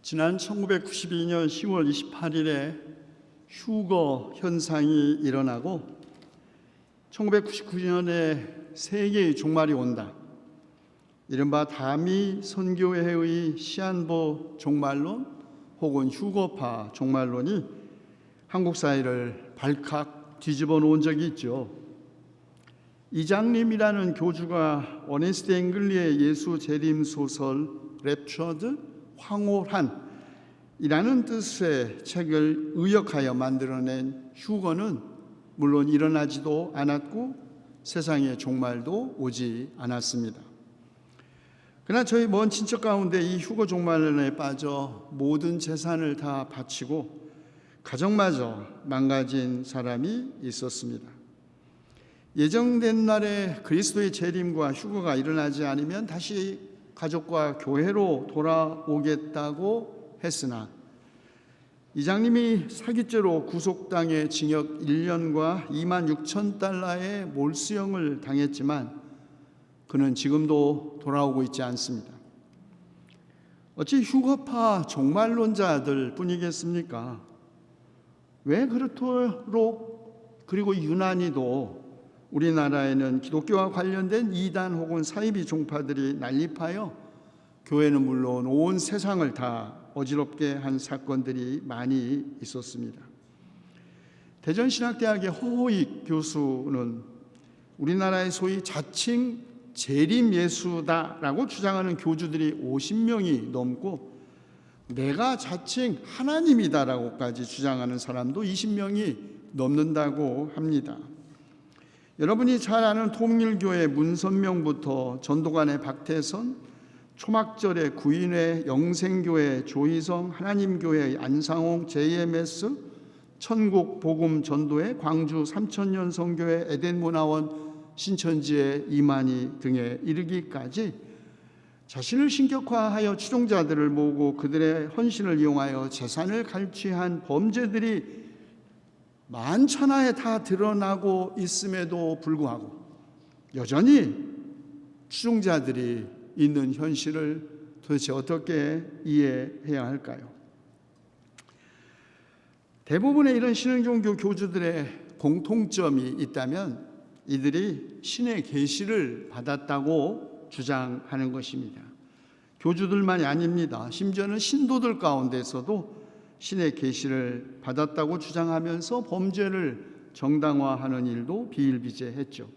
지난 1992년 10월 28일에 휴거 현상이 일어나고 1999년에 세계의 종말이 온다. 이른바 다미 선교회의 시한부 종말론 혹은 휴거파 종말론이 한국 사회를 발칵 뒤집어 놓은 적이 있죠. 이장님이라는 교주가 어네스트 앵글리의 예수 재림 소설 랩처드 황홀한이라는 뜻의 책을 의역하여 만들어낸 휴거는 물론 일어나지도 않았고 세상의 종말도 오지 않았습니다. 그러나 저희 먼 친척 가운데 이 휴거 종말론에 빠져 모든 재산을 다 바치고 가정마저 망가진 사람이 있었습니다. 예정된 날에 그리스도의 재림과 휴거가 일어나지 않으면 다시 가족과 교회로 돌아오겠다고 했으나 이장님이 사기죄로 구속당해 징역 1년과 26,000달러의 몰수형을 당했지만 그는 지금도 돌아오고 있지 않습니다. 어찌 휴거파 종말론자들 뿐이겠습니까? 왜 그렇도록 그리고 유난히도 우리나라에는 기독교와 관련된 이단 혹은 사이비 종파들이 난립하여 교회는 물론 온 세상을 다 어지럽게 한 사건들이 많이 있었습니다. 대전신학대학의 허호익 교수는 우리나라의 소위 자칭 재림예수다라고 주장하는 교주들이 50명이 넘고 내가 자칭 하나님이다라고까지 주장하는 사람도 20명이 넘는다고 합니다. 여러분이 잘 아는 통일교회 문선명부터 전도관의 박태선, 초막절의 구인회, 영생교회 조희성, 하나님교회 안상홍, JMS, 천국복음전도회, 광주 삼천년 성교회, 에덴문화원, 신천지의 이만희 등에 이르기까지 자신을 신격화하여 추종자들을 모으고 그들의 헌신을 이용하여 재산을 갈취한 범죄들이 만천하에 다 드러나고 있음에도 불구하고 여전히 추종자들이 있는 현실을 도대체 어떻게 이해해야 할까요? 대부분의 이런 신흥종교 교주들의 공통점이 있다면 이들이 신의 계시를 받았다고 주장하는 것입니다. 교주들만이 아닙니다. 심지어는 신도들 가운데서도 신의 계시를 받았다고 주장하면서 범죄를 정당화하는 일도 비일비재했죠.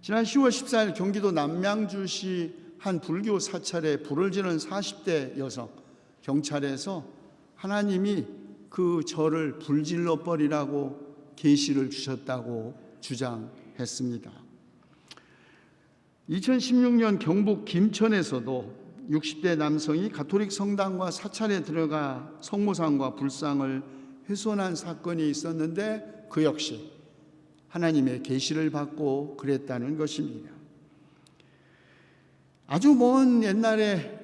지난 10월 14일 경기도 남양주시 한 불교 사찰에 불을 지른 40대 여성 경찰에서 하나님이 그 절을 불질러 버리라고 계시를 주셨다고 주장했습니다. 2016년 경북 김천에서도 60대 남성이 가톨릭 성당과 사찰에 들어가 성모상과 불상을 훼손한 사건이 있었는데 그 역시 하나님의 계시를 받고 그랬다는 것입니다. 아주 먼 옛날에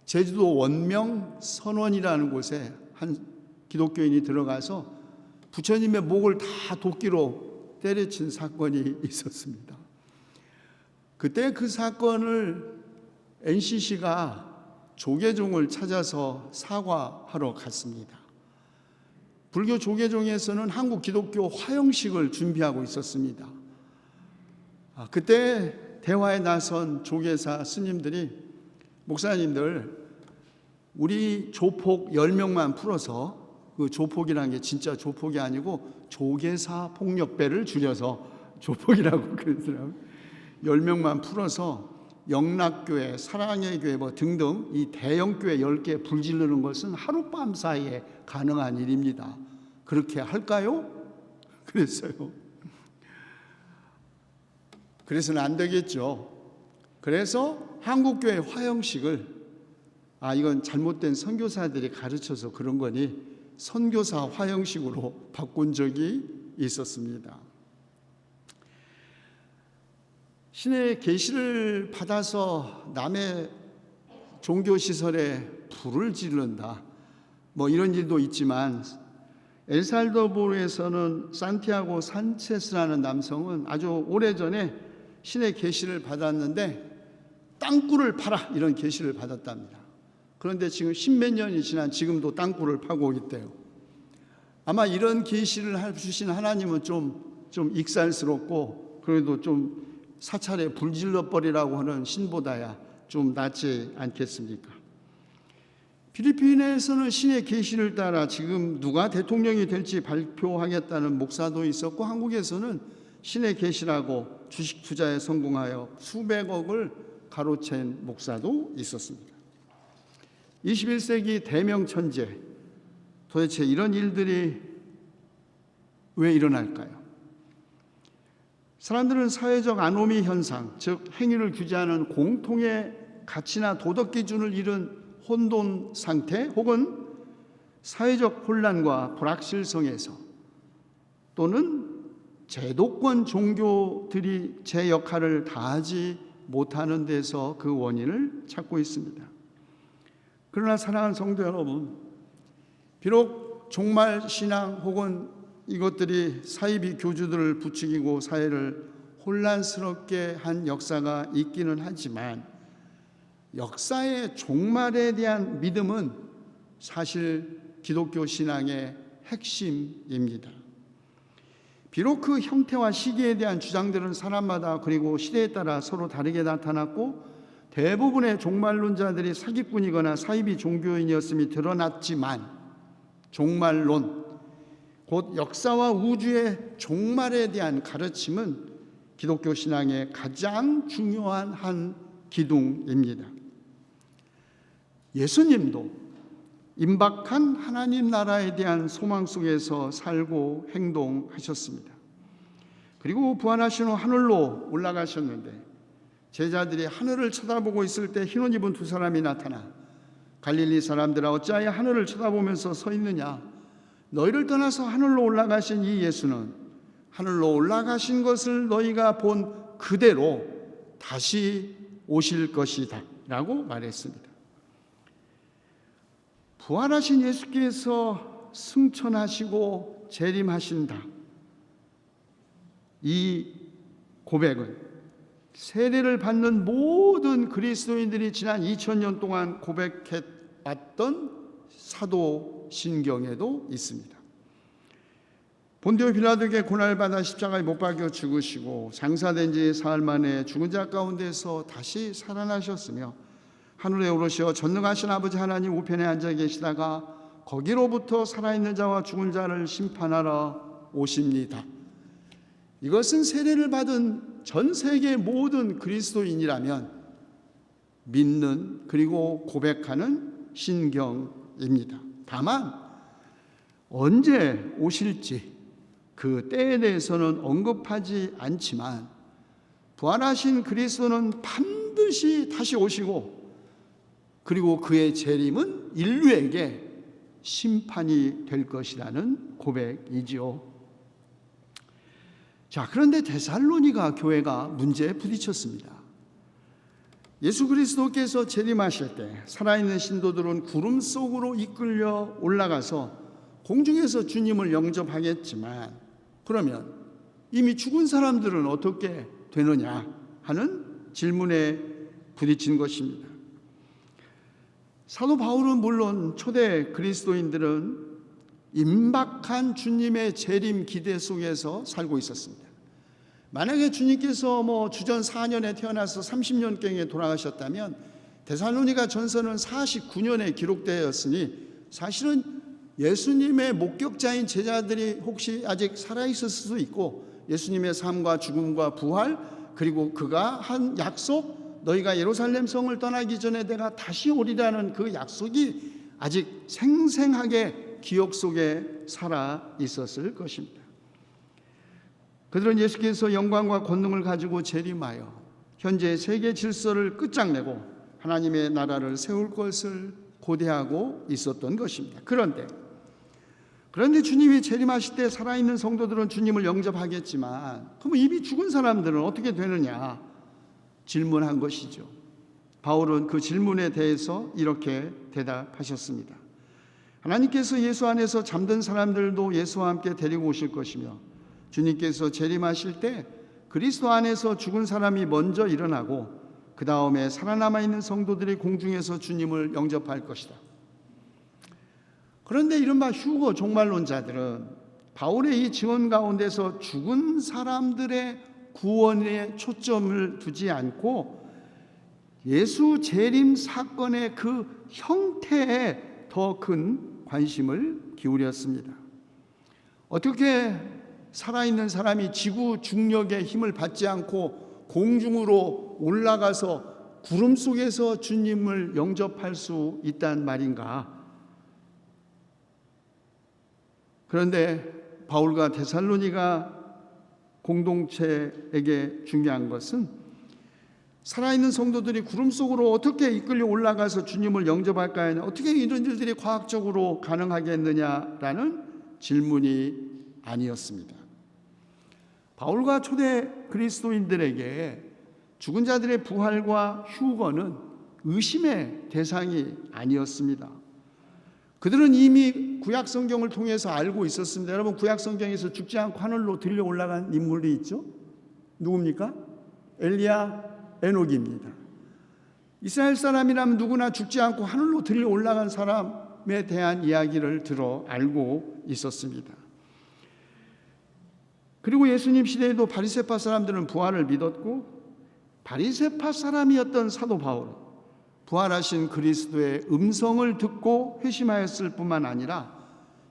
제주도 원명 선원이라는 곳에 한 기독교인이 들어가서 부처님의 목을 다 도끼로 때려친 사건이 있었습니다. 그때 그 사건을 NCC가 조계종을 찾아서 사과하러 갔습니다. 불교 조계종에서는 한국 기독교 화형식을 준비하고 있었습니다. 그때 대화에 나선 조계사 스님들이 목사님들 우리 조폭 10명만 풀어서 그 조폭이라는 게 진짜 조폭이 아니고 조계사 폭력배를 줄여서 조폭이라고 그러더라고요. 10명만 풀어서 영락교회, 사랑의 교회 등등 이 대형교회 10개 불지르는 것은 하룻밤 사이에 가능한 일입니다. 그렇게 할까요? 그랬어요. 그래서는 안 되겠죠. 그래서 한국교회 화형식을 이건 잘못된 선교사들이 가르쳐서 그런 거니 선교사 화형식으로 바꾼 적이 있었습니다. 신의 계시를 받아서 남의 종교시설에 불을 지른다 이런 일도 있지만 엘살바도르에서는 산티아고 산체스라는 남성은 아주 오래전에 신의 계시를 받았는데 땅굴을 파라 이런 계시를 받았답니다. 그런데 지금 10몇 년이 지난 지금도 땅굴을 파고 있대요. 아마 이런 계시를 주신 하나님은 좀 익살스럽고 그래도 좀 사찰에 불질러 버리라고 하는 신보다야 좀 낫지 않겠습니까? 필리핀에서는 신의 계시를 따라 지금 누가 대통령이 될지 발표하겠다는 목사도 있었고, 한국에서는 신의 계시라고 주식 투자에 성공하여 수백억을 가로챈 목사도 있었습니다. 21세기 대명 천재, 도대체 이런 일들이 왜 일어날까요? 사람들은 사회적 아노미 현상, 즉 행위를 규제하는 공통의 가치나 도덕 기준을 잃은 혼돈 상태 혹은 사회적 혼란과 불확실성에서 또는 제도권 종교들이 제 역할을 다하지 못하는 데서 그 원인을 찾고 있습니다. 그러나 사랑하는 성도 여러분, 비록 종말 신앙 혹은 이것들이 사이비 교주들을 부추기고 사회를 혼란스럽게 한 역사가 있기는 하지만 역사의 종말에 대한 믿음은 사실 기독교 신앙의 핵심입니다. 비록 그 형태와 시기에 대한 주장들은 사람마다 그리고 시대에 따라 서로 다르게 나타났고 대부분의 종말론자들이 사기꾼이거나 사이비 종교인이었음이 드러났지만 종말론, 곧 역사와 우주의 종말에 대한 가르침은 기독교 신앙의 가장 중요한 한 기둥입니다. 예수님도 임박한 하나님 나라에 대한 소망 속에서 살고 행동하셨습니다. 그리고 부활하신 후 하늘로 올라가셨는데 제자들이 하늘을 쳐다보고 있을 때 흰옷 입은 두 사람이 나타나 갈릴리 사람들아 어찌하여 하늘을 쳐다보면서 서 있느냐? 너희를 떠나서 하늘로 올라가신 이 예수는 하늘로 올라가신 것을 너희가 본 그대로 다시 오실 것이다 라고 말했습니다. 부활하신 예수께서 승천하시고 재림하신다, 이 고백은 세례를 받는 모든 그리스도인들이 지난 2000년 동안 고백해왔던 사도신경에도 있습니다. 본디오 빌라도에게 고난받아 십자가에 못 박혀 죽으시고 장사된 지 사흘 만에 죽은 자 가운데서 다시 살아나셨으며 하늘에 오르시어 전능하신 아버지 하나님 우편에 앉아 계시다가 거기로부터 살아있는 자와 죽은 자를 심판하러 오십니다. 이것은 세례를 받은 전 세계 모든 그리스도인이라면 믿는 그리고 고백하는 신경입니다. 다만 언제 오실지 그 때에 대해서는 언급하지 않지만 부활하신 그리스도는 반드시 다시 오시고 그리고 그의 재림은 인류에게 심판이 될 것이라는 고백이지요. 자, 그런데 데살로니가 교회가 문제에 부딪혔습니다. 예수 그리스도께서 재림하실 때 살아있는 신도들은 구름 속으로 이끌려 올라가서 공중에서 주님을 영접하겠지만 그러면 이미 죽은 사람들은 어떻게 되느냐 하는 질문에 부딪힌 것입니다. 사도 바울은 물론 초대 그리스도인들은 임박한 주님의 재림 기대 속에서 살고 있었습니다. 만약에 주님께서 주전 4년에 태어나서 30년경에 돌아가셨다면 데살로니가 전서는 49년에 기록되었으니 사실은 예수님의 목격자인 제자들이 혹시 아직 살아있을 수도 있고 예수님의 삶과 죽음과 부활 그리고 그가 한 약속, 너희가 예루살렘 성을 떠나기 전에 내가 다시 오리라는 그 약속이 아직 생생하게 기억 속에 살아 있었을 것입니다. 그들은 예수께서 영광과 권능을 가지고 재림하여 현재 세계 질서를 끝장내고 하나님의 나라를 세울 것을 고대하고 있었던 것입니다. 그런데 주님이 재림하실 때 살아있는 성도들은 주님을 영접하겠지만 그럼 이미 죽은 사람들은 어떻게 되느냐 질문한 것이죠. 바울은 그 질문에 대해서 이렇게 대답하셨습니다. 하나님께서 예수 안에서 잠든 사람들도 예수와 함께 데리고 오실 것이며 주님께서 재림하실 때 그리스도 안에서 죽은 사람이 먼저 일어나고 그 다음에 살아남아 있는 성도들이 공중에서 주님을 영접할 것이다. 그런데 이른바 휴거 종말론자들은 바울의 이 증언 가운데서 죽은 사람들의 구원에 초점을 두지 않고 예수 재림 사건의 그 형태에 더 큰 관심을 기울였습니다. 어떻게 살아있는 사람이 지구 중력의 힘을 받지 않고 공중으로 올라가서 구름 속에서 주님을 영접할 수 있단 말인가? 그런데 바울과 데살로니가 공동체에게 중요한 것은 살아있는 성도들이 구름 속으로 어떻게 이끌려 올라가서 주님을 영접할까? 어떻게 이런 일들이 과학적으로 가능하겠느냐라는 질문이 아니었습니다. 바울과 초대 그리스도인들에게 죽은 자들의 부활과 휴거는 의심의 대상이 아니었습니다. 그들은 이미 구약 성경을 통해서 알고 있었습니다. 여러분, 구약 성경에서 죽지 않고 하늘로 들려 올라간 인물이 있죠? 누굽니까? 엘리야, 에녹입니다. 이스라엘 사람이라면 누구나 죽지 않고 하늘로 들려 올라간 사람에 대한 이야기를 들어 알고 있었습니다. 그리고 예수님 시대에도 바리새파 사람들은 부활을 믿었고, 바리새파 사람이었던 사도 바울은 부활하신 그리스도의 음성을 듣고 회심하였을 뿐만 아니라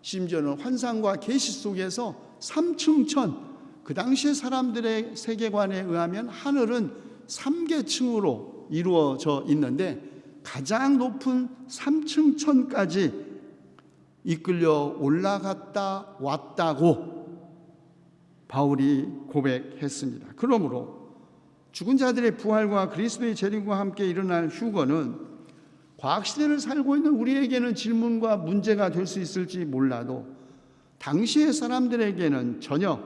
심지어는 환상과 계시 속에서 3층천, 그 당시의 사람들의 세계관에 의하면 하늘은 3계층으로 이루어져 있는데 가장 높은 3층천까지 이끌려 올라갔다 왔다고 바울이 고백했습니다. 그러므로 죽은 자들의 부활과 그리스도의 재림과 함께 일어날 휴거는 과학시대를 살고 있는 우리에게는 질문과 문제가 될 수 있을지 몰라도 당시의 사람들에게는 전혀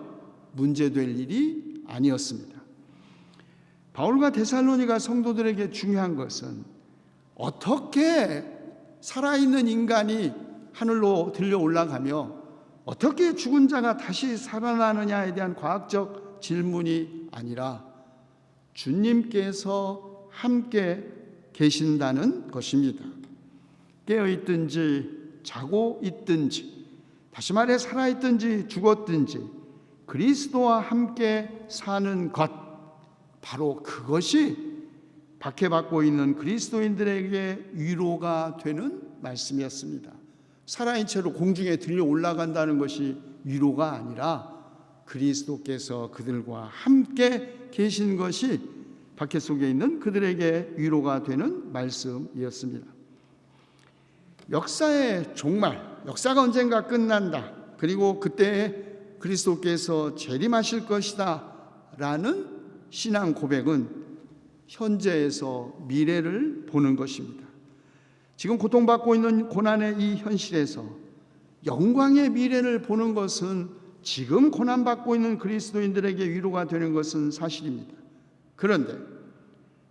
문제될 일이 아니었습니다. 바울과 데살로니가 성도들에게 중요한 것은 어떻게 살아있는 인간이 하늘로 들려 올라가며 어떻게 죽은 자가 다시 살아나느냐에 대한 과학적 질문이 아니라 주님께서 함께 계신다는 것입니다. 깨어있든지 자고 있든지, 다시 말해 살아있든지 죽었든지 그리스도와 함께 사는 것, 바로 그것이 박해받고 있는 그리스도인들에게 위로가 되는 말씀이었습니다. 살아있는 채로 공중에 들려 올라간다는 것이 위로가 아니라 그리스도께서 그들과 함께 계신 것이 박해 속에 있는 그들에게 위로가 되는 말씀이었습니다. 역사의 종말, 역사가 언젠가 끝난다. 그리고 그때 그리스도께서 재림하실 것이다 라는 신앙 고백은 현재에서 미래를 보는 것입니다. 지금 고통받고 있는 고난의 이 현실에서 영광의 미래를 보는 것은 지금 고난받고 있는 그리스도인들에게 위로가 되는 것은 사실입니다. 그런데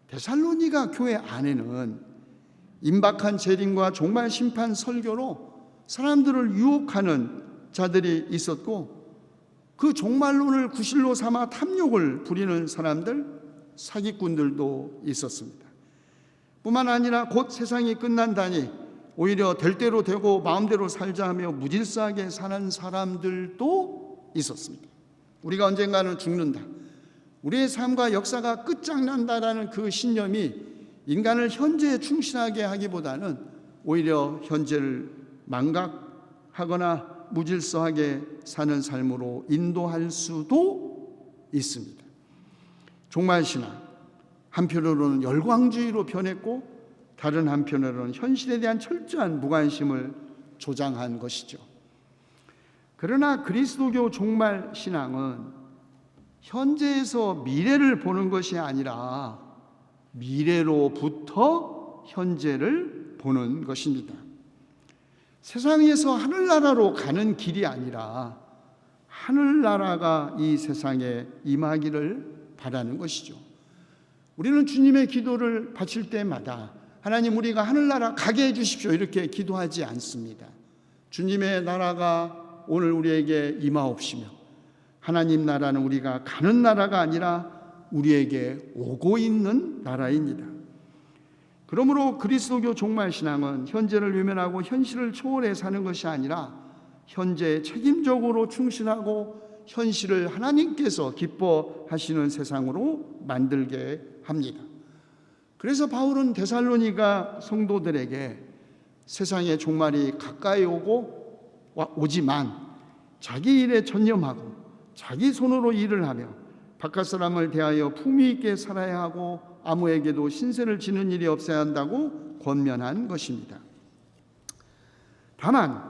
데살로니가 교회 안에는 임박한 재림과 종말 심판 설교로 사람들을 유혹하는 자들이 있었고, 그 종말론을 구실로 삼아 탐욕을 부리는 사람들, 사기꾼들도 있었습니다. 뿐만 아니라 곧 세상이 끝난다니 오히려 될 대로 되고 마음대로 살자 하며 무질서하게 사는 사람들도 있었습니다. 우리가 언젠가는 죽는다, 우리의 삶과 역사가 끝장난다라는 그 신념이 인간을 현재에 충실하게 하기보다는 오히려 현재를 망각하거나 무질서하게 사는 삶으로 인도할 수도 있습니다. 종말신앙, 한편으로는 열광주의로 변했고 다른 한편으로는 현실에 대한 철저한 무관심을 조장한 것이죠. 그러나 그리스도교 종말신앙은 현재에서 미래를 보는 것이 아니라 미래로부터 현재를 보는 것입니다. 세상에서 하늘나라로 가는 길이 아니라 하늘나라가 이 세상에 임하기를 바라는 것이죠. 우리는 주님의 기도를 바칠 때마다 하나님, 우리가 하늘나라 가게 해주십시오 이렇게 기도하지 않습니다. 주님의 나라가 오늘 우리에게 임하옵시며, 하나님 나라는 우리가 가는 나라가 아니라 우리에게 오고 있는 나라입니다. 그러므로 그리스도교 종말신앙은 현재를 외면하고 현실을 초월해 사는 것이 아니라 현재에 책임적으로 충실하고 현실을 하나님께서 기뻐하시는 세상으로 만들게 합니다. 그래서 바울은 데살로니가 성도들에게 세상의 종말이 가까이 오지만 자기 일에 전념하고 자기 손으로 일을 하며 바깥 사람을 대하여 품위 있게 살아야 하고 아무에게도 신세를 지는 일이 없어야 한다고 권면한 것입니다. 다만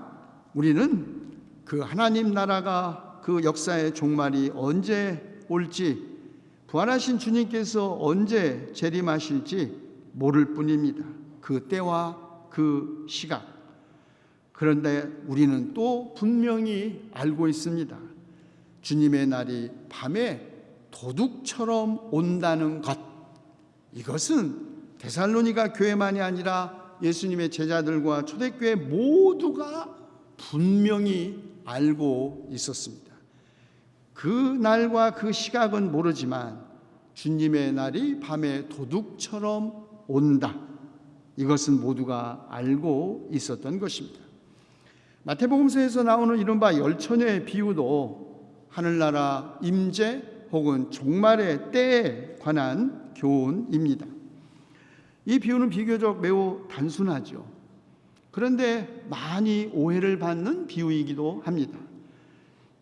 우리는 그 하나님 나라가 그 역사의 종말이 언제 올지, 부활하신 주님께서 언제 재림하실지 모를 뿐입니다. 그 때와 그 시각. 그런데 우리는 또 분명히 알고 있습니다. 주님의 날이 밤에 도둑처럼 온다는 것. 이것은 데살로니가 교회만이 아니라 예수님의 제자들과 초대교회 모두가 분명히 알고 있었습니다. 그 날과 그 시각은 모르지만 주님의 날이 밤에 도둑처럼 온다. 이것은 모두가 알고 있었던 것입니다. 마태복음서에서 나오는 이른바 열처녀의 비유도 하늘나라 임재 혹은 종말의 때에 관한 교훈입니다. 이 비유는 비교적 매우 단순하죠. 그런데 많이 오해를 받는 비유이기도 합니다.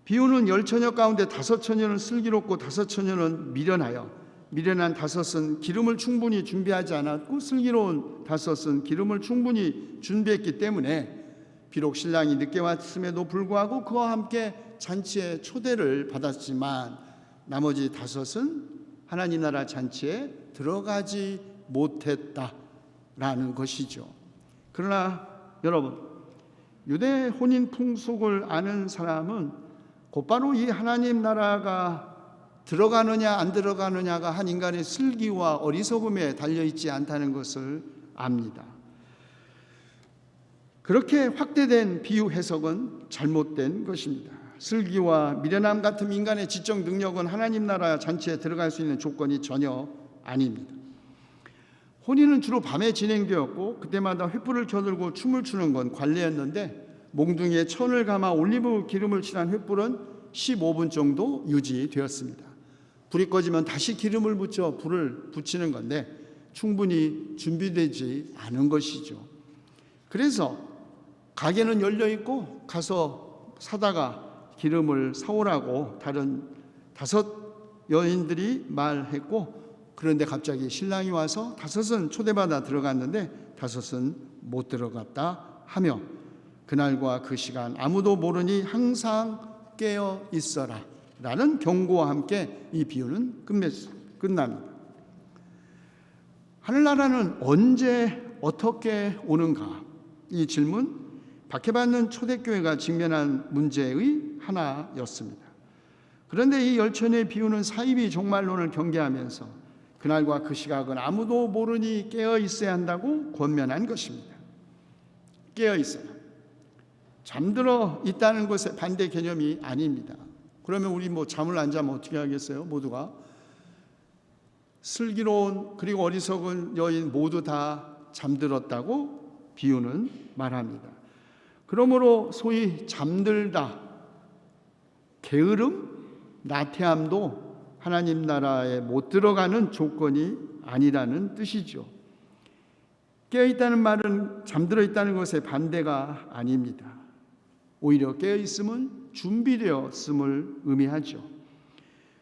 비유는 열처녀 가운데 5처녀는 슬기롭고 5처녀는 미련한 5은 기름을 충분히 준비하지 않았고 슬기로운 5은 기름을 충분히 준비했기 때문에 비록 신랑이 늦게 왔음에도 불구하고 그와 함께 잔치에 초대를 받았지만 나머지 5은 하나님 나라 잔치에 들어가지 못했다라는 것이죠. 그러나 여러분, 유대 혼인 풍속을 아는 사람은 곧바로 이 하나님 나라가 들어가느냐 안 들어가느냐가 한 인간의 슬기와 어리석음에 달려있지 않다는 것을 압니다. 그렇게 확대된 비유 해석은 잘못된 것입니다. 슬기와 미련함 같은 인간의 지적 능력은 하나님 나라 잔치에 들어갈 수 있는 조건이 전혀 아닙니다. 혼인은 주로 밤에 진행되었고 그때마다 횃불을 켜들고 춤을 추는 건 관례였는데 몽둥이에 천을 감아 올리브 기름을 칠한 횃불은 15분 정도 유지되었습니다. 불이 꺼지면 다시 기름을 묻혀 불을 붙이는 건데 충분히 준비되지 않은 것이죠. 그래서 가게는 열려 있고 가서 사다가 기름을 사오라고 다른 5 여인들이 말했고, 그런데 갑자기 신랑이 와서 5은 초대받아 들어갔는데 5은 못 들어갔다 하며 그날과 그 시간 아무도 모르니 항상 깨어 있어라 라는 경고와 함께 이 비유는 끝납니다. 하늘나라는 언제 어떻게 오는가? 이 질문, 박해받는 초대교회가 직면한 문제의 하나였습니다. 그런데 이 열처녀의 비유는 사이비 종말론을 경계하면서 그날과 그 시각은 아무도 모르니 깨어 있어야 한다고 권면한 것입니다. 깨어 있어라. 잠들어 있다는 것의 반대 개념이 아닙니다. 그러면 우리 잠을 안 자면 어떻게 하겠어요? 모두가 슬기로운 그리고 어리석은 여인 모두 다 잠들었다고 비유는 말합니다. 그러므로 소위 잠들다, 게으름, 나태함도 하나님 나라에 못 들어가는 조건이 아니라는 뜻이죠. 깨어있다는 말은 잠들어 있다는 것의 반대가 아닙니다. 오히려 깨어있음은 준비되었음을 의미하죠.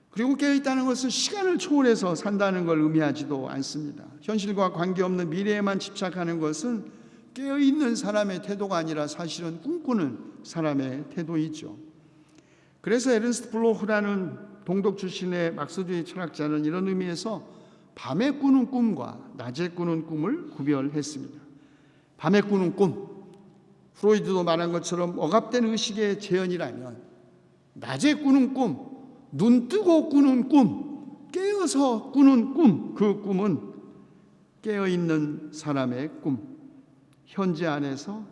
그리고 깨어있다는 것은 시간을 초월해서 산다는 걸 의미하지도 않습니다. 현실과 관계없는 미래에만 집착하는 것은 깨어있는 사람의 태도가 아니라 사실은 꿈꾸는 사람의 태도이죠. 그래서 에른스트 블로흐라는 동독 출신의 막스주의 철학자는 이런 의미에서 밤에 꾸는 꿈과 낮에 꾸는 꿈을 구별했습니다. 밤에 꾸는 꿈, 프로이드도 말한 것처럼 억압된 의식의 재현이라면 낮에 꾸는 꿈, 눈 뜨고 꾸는 꿈, 깨어서 꾸는 꿈, 그 꿈은 깨어있는 사람의 꿈, 현재 안에서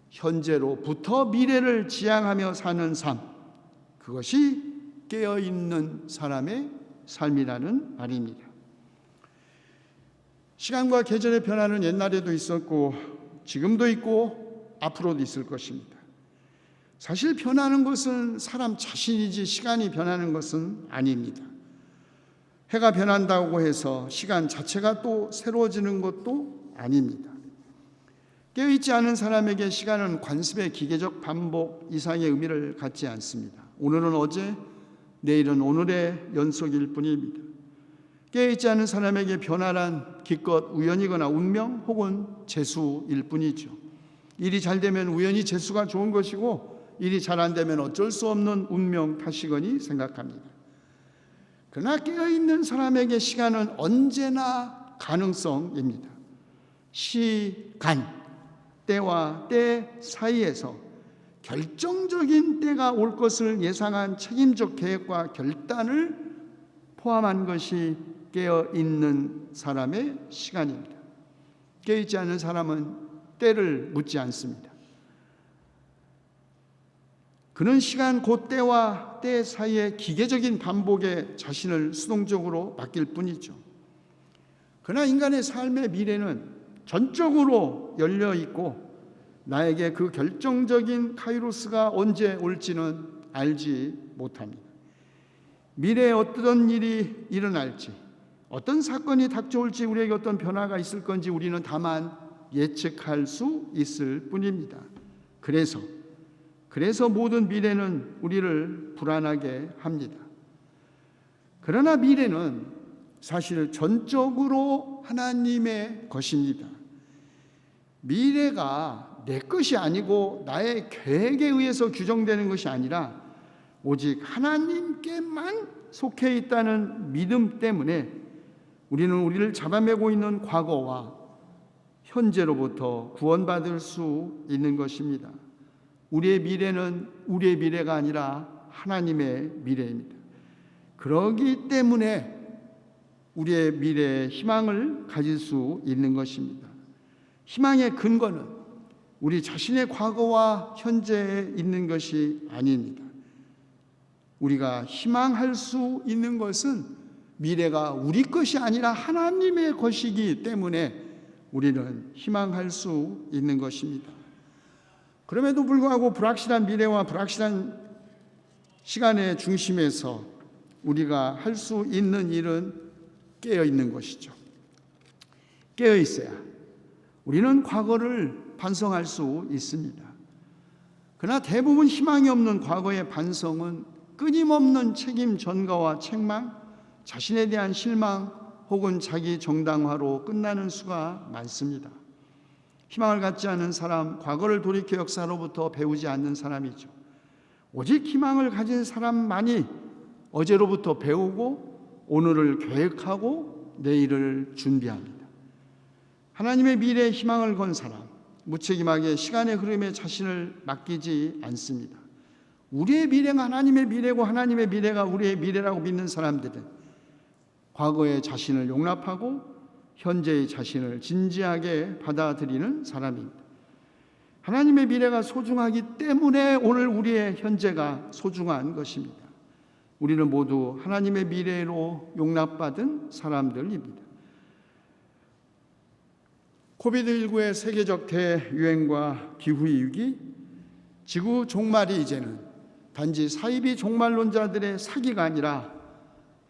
현재로부터 미래를 지향하며 사는 삶, 그것이 깨어있는 사람의 삶이라는 말입니다. 시간과 계절의 변화는 옛날에도 있었고 지금도 있고 앞으로도 있을 것입니다. 사실 변하는 것은 사람 자신이지 시간이 변하는 것은 아닙니다. 해가 변한다고 해서 시간 자체가 또 새로워지는 것도 아닙니다. 깨어있지 않은 사람에게 시간은 관습의 기계적 반복 이상의 의미를 갖지 않습니다. 오늘은 어제, 내일은 오늘의 연속일 뿐입니다. 깨어있지 않은 사람에게 변화란 기껏 우연이거나 운명 혹은 재수일 뿐이죠. 일이 잘 되면 우연히 재수가 좋은 것이고 일이 잘 안 되면 어쩔 수 없는 운명 탓이거니 생각합니다. 그러나 깨어있는 사람에게 시간은 언제나 가능성입니다. 시간, 때와 때 사이에서 결정적인 때가 올 것을 예상한 책임적 계획과 결단을 포함한 것이 깨어있는 사람의 시간입니다. 깨어있지 않은 사람은 때를 묻지 않습니다. 그는 시간 곧 때와 때 사이의 기계적인 반복에 자신을 수동적으로 맡길 뿐이죠. 그러나 인간의 삶의 미래는 전적으로 열려 있고 나에게 그 결정적인 카이로스가 언제 올지는 알지 못합니다. 미래에 어떤 일이 일어날지, 어떤 사건이 닥쳐올지, 우리에게 어떤 변화가 있을 건지 우리는 다만 예측할 수 있을 뿐입니다. 그래서 모든 미래는 우리를 불안하게 합니다. 그러나 미래는 사실 전적으로 하나님의 것입니다. 미래가 내 것이 아니고 나의 계획에 의해서 규정되는 것이 아니라 오직 하나님께만 속해 있다는 믿음 때문에 우리는 우리를 잡아매고 있는 과거와 현재로부터 구원받을 수 있는 것입니다. 우리의 미래는 우리의 미래가 아니라 하나님의 미래입니다. 그러기 때문에 우리의 미래에 희망을 가질 수 있는 것입니다. 희망의 근거는 우리 자신의 과거와 현재에 있는 것이 아닙니다. 우리가 희망할 수 있는 것은 미래가 우리 것이 아니라 하나님의 것이기 때문에 우리는 희망할 수 있는 것입니다. 그럼에도 불구하고 불확실한 미래와 불확실한 시간의 중심에서 우리가 할 수 있는 일은 깨어 있는 것이죠. 깨어 있어야 우리는 과거를 반성할 수 있습니다. 그러나 대부분 희망이 없는 과거의 반성은 끊임없는 책임 전가와 책망, 자신에 대한 실망 혹은 자기 정당화로 끝나는 수가 많습니다. 희망을 갖지 않은 사람, 과거를 돌이켜 역사로부터 배우지 않는 사람이죠. 오직 희망을 가진 사람만이 어제로부터 배우고 오늘을 계획하고 내일을 준비합니다. 하나님의 미래에 희망을 건 사람, 무책임하게 시간의 흐름에 자신을 맡기지 않습니다. 우리의 미래가 하나님의 미래고 하나님의 미래가 우리의 미래라고 믿는 사람들은 과거의 자신을 용납하고 현재의 자신을 진지하게 받아들이는 사람입니다. 하나님의 미래가 소중하기 때문에 오늘 우리의 현재가 소중한 것입니다. 우리는 모두 하나님의 미래로 용납받은 사람들입니다. 코비드19의 세계적 대유행과 기후위기, 지구 종말이 이제는 단지 사이비 종말론자들의 사기가 아니라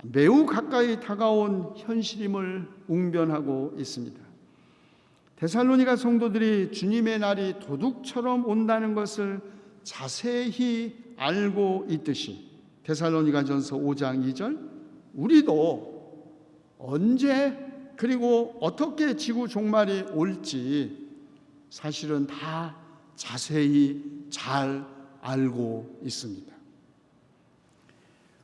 매우 가까이 다가온 현실임을 웅변하고 있습니다. 데살로니가 성도들이 주님의 날이 도둑처럼 온다는 것을 자세히 알고 있듯이 데살로니가전서 5장 2절 우리도 언제 그리고 어떻게 지구 종말이 올지 사실은 다 자세히 잘 알고 있습니다.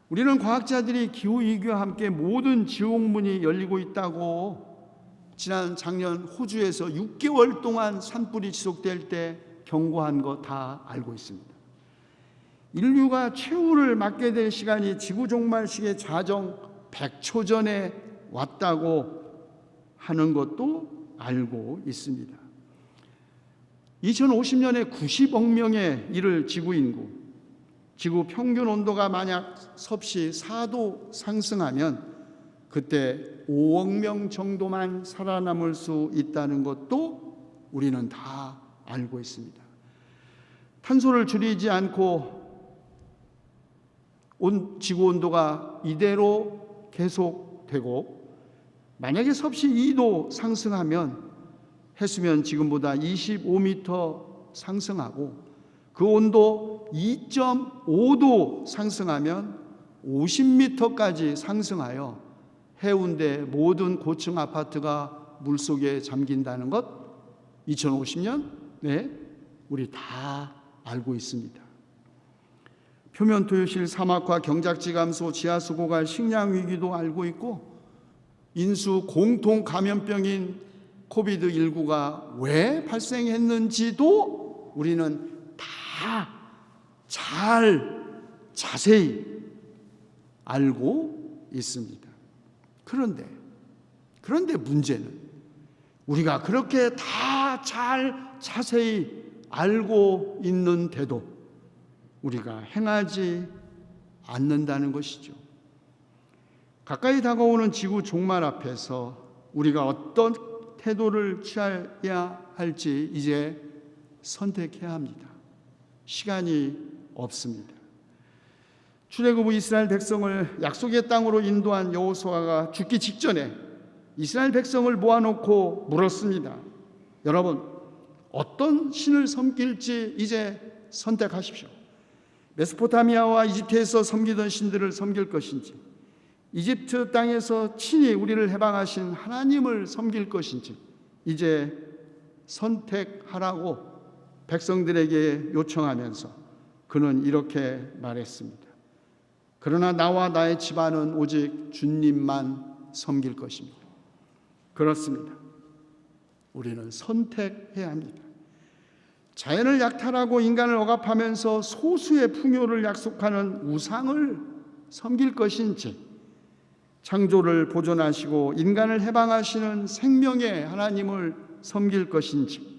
우리는 과학자들이 기후위기와 함께 모든 지옥문이 열리고 있다고 지난 작년 호주에서 6개월 동안 산불이 지속될 때 경고한 거 다 알고 있습니다. 인류가 최후를 맞게 될 시간이 지구 종말식의 자정 100초 전에 왔다고 하는 것도 알고 있습니다. 2050년에 90억 명에 이를 지구 인구, 지구 평균 온도가 만약 섭씨 4도 상승하면 그때 5억 명 정도만 살아남을 수 있다는 것도 우리는 다 알고 있습니다. 탄소를 줄이지 않고 지구 온도가 이대로 계속되고 만약에 섭씨 2도 상승하면 해수면 지금보다 25m 상승하고 그 온도 2.5도 상승하면 50m까지 상승하여 해운대 모든 고층 아파트가 물속에 잠긴다는 것 2050년 우리 다 알고 있습니다. 표면 토유실 사막화, 경작지 감소, 지하수 고갈, 식량 위기도 알고 있고 인수 공통 감염병인 코비드19가 왜 발생했는지도 우리는 다 잘 자세히 알고 있습니다. 그런데 문제는 우리가 그렇게 다 잘 자세히 알고 있는데도 우리가 행하지 않는다는 것이죠. 가까이 다가오는 지구 종말 앞에서 우리가 어떤 태도를 취해야 할지 이제 선택해야 합니다. 시간이 없습니다. 출애굽 후 이스라엘 백성을 약속의 땅으로 인도한 여호수아가 죽기 직전에 이스라엘 백성을 모아놓고 물었습니다. 여러분, 어떤 신을 섬길지 이제 선택하십시오. 메소포타미아와 이집트에서 섬기던 신들을 섬길 것인지, 이집트 땅에서 친히 우리를 해방하신 하나님을 섬길 것인지 이제 선택하라고 백성들에게 요청하면서 그는 이렇게 말했습니다. 그러나 나와 나의 집안은 오직 주님만 섬길 것입니다. 그렇습니다. 우리는 선택해야 합니다. 자연을 약탈하고 인간을 억압하면서 소수의 풍요를 약속하는 우상을 섬길 것인지, 창조를 보존하시고 인간을 해방하시는 생명의 하나님을 섬길 것인지,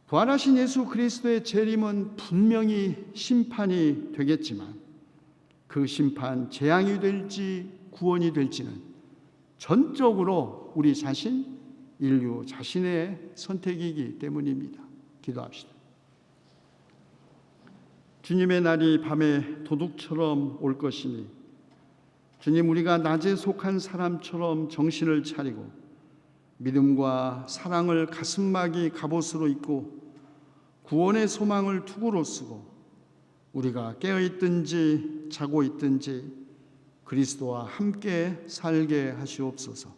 부활하신 예수 그리스도의 재림은 분명히 심판이 되겠지만 그 심판, 재앙이 될지 구원이 될지는 전적으로 우리 자신, 인류 자신의 선택이기 때문입니다. 기도합시다. 주님의 날이 밤에 도둑처럼 올 것이니 주님, 우리가 낮에 속한 사람처럼 정신을 차리고 믿음과 사랑을 가슴막이 갑옷으로 입고 구원의 소망을 투구로 쓰고 우리가 깨어있든지 자고 있든지 그리스도와 함께 살게 하시옵소서.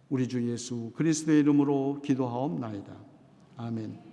우리 주 예수 그리스도의 이름으로 기도하옵나이다. 아멘.